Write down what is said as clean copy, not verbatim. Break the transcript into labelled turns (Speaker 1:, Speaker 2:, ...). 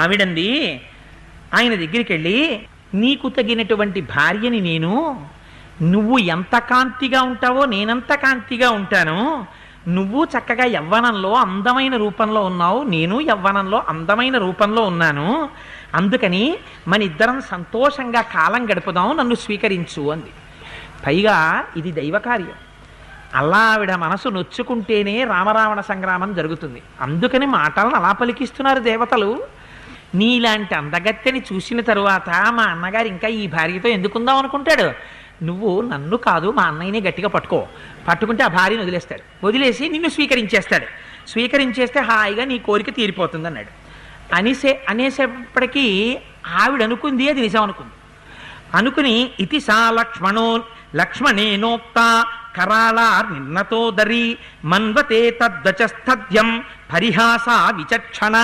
Speaker 1: ఆవిడంది ఆయన దగ్గరికి వెళ్ళి, నీకు తగినటువంటి భార్యని నేను, నువ్వు ఎంత కాంతిగా ఉంటావో నేనంత కాంతిగా ఉంటాను, నువ్వు చక్కగా యవ్వనంలో అందమైన రూపంలో ఉన్నావు, నేను యవ్వనంలో అందమైన రూపంలో ఉన్నాను, అందుకని మన ఇద్దరం సంతోషంగా కాలం గడుపుదాం, నన్ను స్వీకరించు అంది. పైగా ఇది దైవకార్యం. అలా ఆవిడ మనసు నొచ్చుకుంటేనే రామరావణ సంగ్రామం జరుగుతుంది. అందుకని మాటలను అలా పలికిస్తున్నారు దేవతలు. నీలాంటి అందగత్తెని చూసిన తరువాత మా అన్నగారు ఇంకా ఈ భార్యతో ఎందుకుందాం అనుకుంటాడు. నువ్వు నన్ను కాదు మా అన్నయ్యని గట్టిగా పట్టుకుంటే ఆ భార్యను వదిలేస్తాడు, వదిలేసి నిన్ను స్వీకరించేస్తాడు. స్వీకరించేస్తే హాయిగా నీ కోరిక తీరిపోతుంది అన్నాడు. అనేసేపటికీ ఆవిడ అనుకుంది అది నిజం అనుకుని ఇతి సా లక్ష్మణేనోక్త కరాళ నిన్నతో దరి మన్వతే తద్వచస్థద్యం పరిహాస విచక్షణ